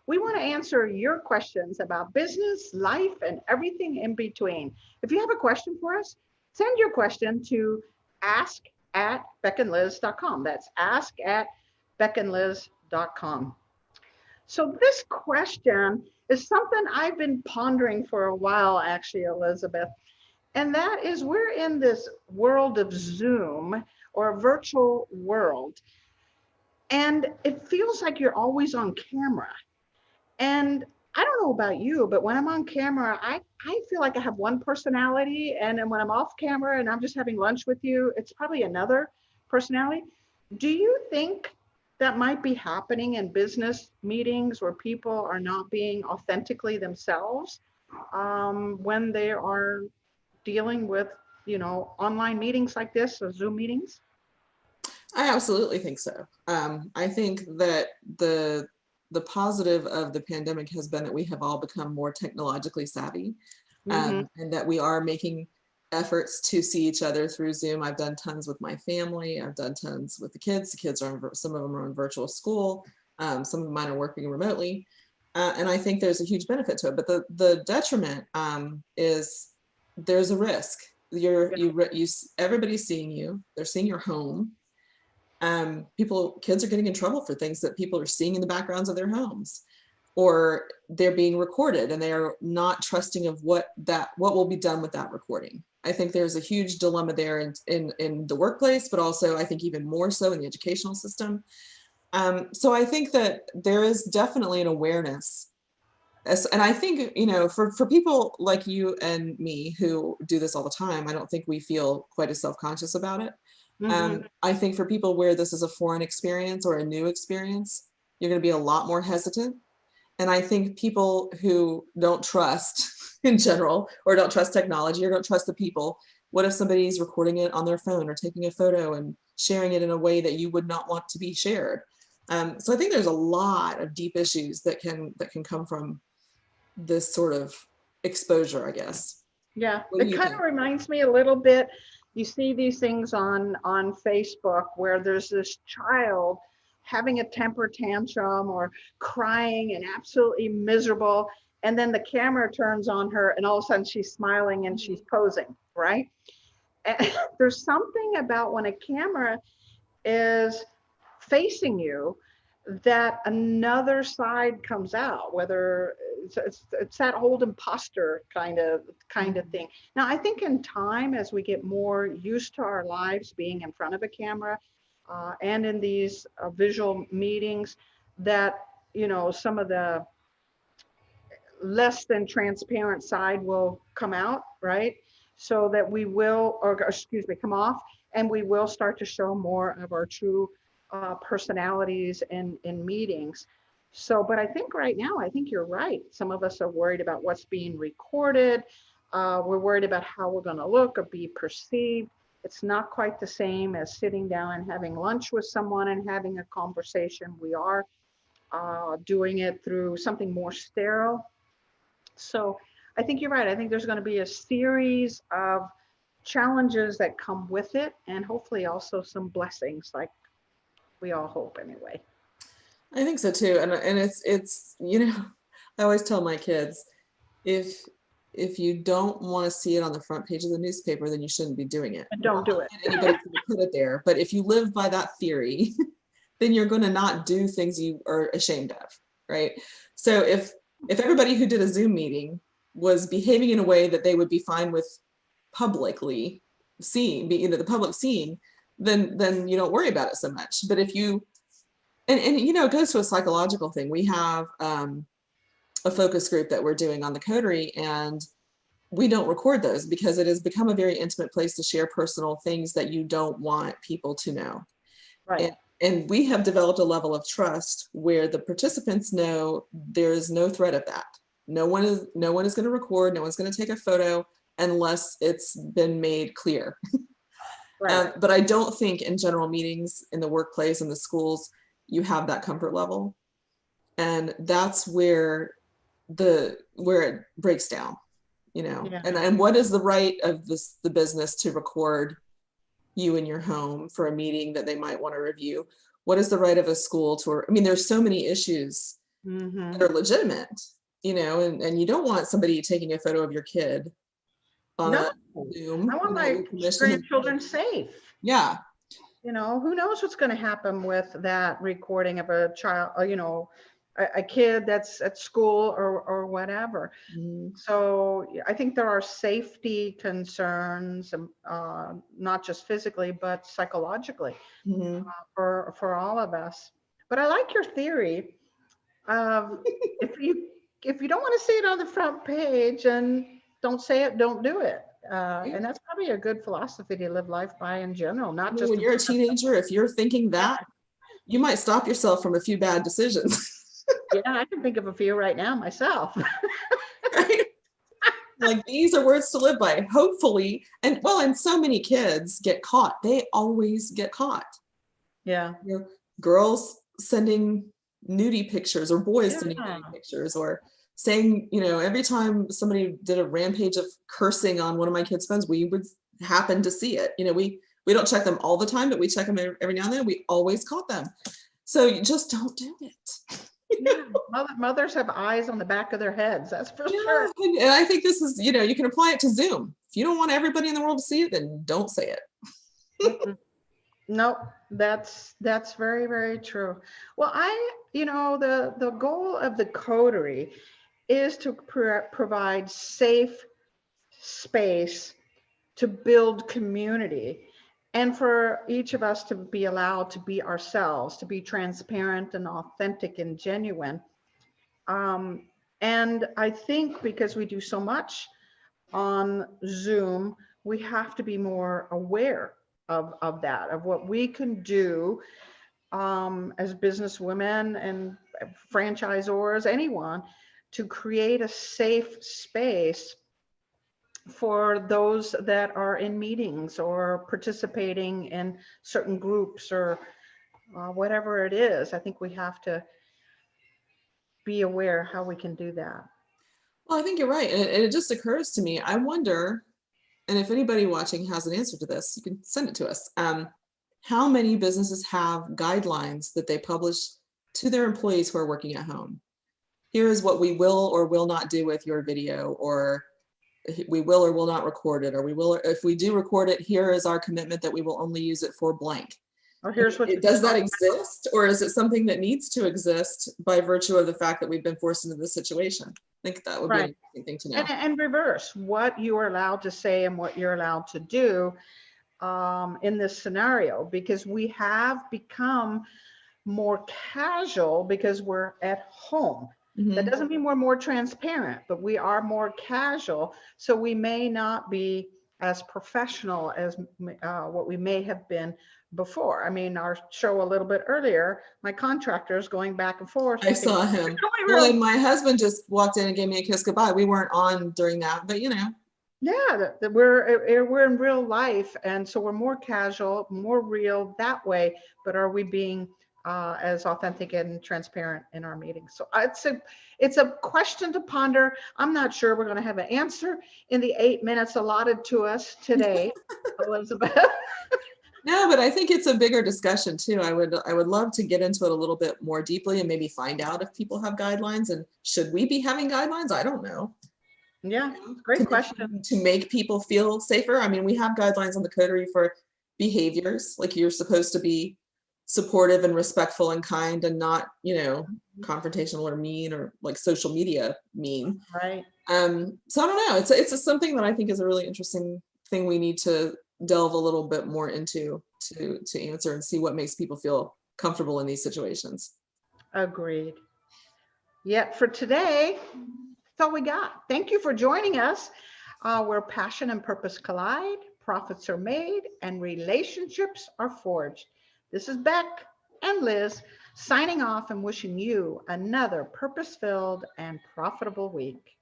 We want to answer your questions about business, life, and everything in between. If you have a question for us, send your question to ask at beckandliz.com. That's ask at beckandliz.com. So this question is something I've been pondering for a while, actually, Elizabeth. And that is, we're in this world of Zoom or a virtual world, and it feels like you're always on camera. And I don't know about you, but when I'm on camera, I feel like I have one personality. And then when I'm off camera and I'm just having lunch with you, it's probably another personality. Do you think that might be happening in business meetings where people are not being authentically themselves when they are dealing with, online meetings like this or Zoom meetings? I absolutely think so. I think that the positive of the pandemic has been that we have all become more technologically savvy, Mm-hmm. and that we are making efforts to see each other through Zoom. I've done tons with my family. I've done tons with the kids. The kids are some of them are in virtual school. Some of mine are working remotely, and I think there's a huge benefit to it. But the detriment is there's a risk. Everybody's seeing you. They're seeing your home. Kids are getting in trouble for things that people are seeing in the backgrounds of their homes, or they're being recorded and they are not trusting of what will be done with that recording. I think there's a huge dilemma there in the workplace, but also I think even more so in the educational system. So I think that there is definitely an awareness. And I think, for people like you and me who do this all the time, I don't think we feel quite as self-conscious about it. Mm-hmm. I think for people where this is a foreign experience or a new experience, you're going to be a lot more hesitant. And I think people who don't trust in general, or don't trust technology, or don't trust the people, what if somebody's recording it on their phone or taking a photo and sharing it in a way that you would not want to be shared? So I think there's a lot of deep issues that can come from this sort of exposure, I guess. Yeah, What do it you kind of think? reminds me a little bit. You see these things on Facebook where there's this child having a temper tantrum or crying and absolutely miserable, and then the camera turns on her, and all of a sudden she's smiling and she's posing, right? And there's something about when a camera is facing you that another side comes out, whether it's that old imposter kind of thing. Now I think in time, as we get more used to our lives being in front of a camera and in these visual meetings, that some of the less than transparent side will come out, right? So that we will, or excuse me, come off, and we will start to show more of our true personalities in meetings. So, but I think right now, I think you're right. Some of us are worried about what's being recorded. We're worried about how we're going to look or be perceived. It's not quite the same as sitting down and having lunch with someone and having a conversation. We are doing it through something more sterile. So I think you're right. I think there's going to be a series of challenges that come with it, and hopefully also some blessings, like we all hope anyway. I think so too. And it's I always tell my kids, if you don't want to see it on the front page of the newspaper, then you shouldn't be doing it. And don't do it. Anybody to put it there. But if you live by that theory, then you're going to not do things you are ashamed of, right? So if everybody who did a Zoom meeting was behaving in a way that they would be fine with publicly seeing, the public seeing, then you don't worry about it so much. But if you and it goes to a psychological thing. We have a focus group that we're doing on the coterie, and we don't record those because it has become a very intimate place to share personal things that you don't want people to know. Right. And we have developed a level of trust where the participants know there is no threat of that. No one is going to record, no one's going to take a photo unless it's been made clear. Right. But I don't think in general meetings in the workplace and the schools, you have that comfort level. And that's where it breaks down, Yeah. and what is the right of the business to record you in your home for a meeting that they might want to review? What is the right of a school to, there's so many issues Mm-hmm. that are legitimate, and you don't want somebody taking a photo of your kid on No, a Zoom I want without my your permission. grandchildren safe. Yeah. Who knows what's going to happen with that recording of a child, a kid that's at school or whatever. Mhm. So I think there are safety concerns, not just physically, but psychologically Mhm. for all of us. But I like your theory of if you don't want to see it on the front page, and don't say it, don't do it. And that's probably a good philosophy to live life by in general, I not mean, just when in you're a front of. teenager, if you're thinking that, you might stop yourself from a few bad decisions. Yeah, I can think of a few right now myself. Right? Like, these are words to live by, hopefully. And so many kids get caught. They always get caught. Yeah. Girls sending nudie pictures, or boys sending Yeah. nudie pictures, or saying, every time somebody did a rampage of cursing on one of my kids' phones, we would happen to see it. We don't check them all the time, but we check them every now and then. We always caught them. So you just don't do it. Yeah. Mothers have eyes on the back of their heads. That's for sure. And I think this is, you can apply it to Zoom. If you don't want everybody in the world to see it, then don't say it. Nope, that's very, very true. Well, the goal of the coterie is to provide safe space to build community, and for each of us to be allowed to be ourselves, to be transparent and authentic and genuine. And I think because we do so much on Zoom, we have to be more aware of that, of what we can do as business women and franchisors, anyone, to create a safe space for those that are in meetings or participating in certain groups or whatever it is. I think we have to be aware how we can do that. Well, I think you're right. And it just occurs to me, I wonder, and if anybody watching has an answer to this, you can send it to us. How many businesses have guidelines that they publish to their employees who are working at home? Here is what we will or will not do with your video, or we will or will not record it, or we will, if we do record it, here is our commitment that we will only use it for blank. Or here's what Does that exist, or is it something that needs to exist by virtue of the fact that we've been forced into this situation? I think that would be an interesting thing to know. And reverse what you are allowed to say and what you're allowed to do in this scenario, because we have become more casual because we're at home. That doesn't mean we're more transparent, but we are more casual. So we may not be as professional as what we may have been before. I mean, our show a little bit earlier, my contractor's going back and forth. I saw him. Well, and my husband just walked in and gave me a kiss goodbye. We weren't on during that, but Yeah, we're in real life, and so we're more casual, more real that way. But are we being as authentic and transparent in our meetings? So it's a question to ponder. I'm not sure we're going to have an answer in the 8 minutes allotted to us today, Elizabeth. No, but I think it's a bigger discussion too. I would love to get into it a little bit more deeply and maybe find out if people have guidelines, and should we be having guidelines? I don't know. Yeah, great question. To make people feel safer. I mean, we have guidelines on the coterie for behaviors, like you're supposed to be supportive and respectful and kind, and not, confrontational or mean, or like social media mean. Right. So I don't know. It's something that I think is a really interesting thing we need to delve a little bit more into to answer and see what makes people feel comfortable in these situations. Agreed. Yeah, for today, that's all we got. Thank you for joining us. Where passion and purpose collide, profits are made, and relationships are forged. This is Beck and Liz signing off and wishing you another purpose-filled and profitable week.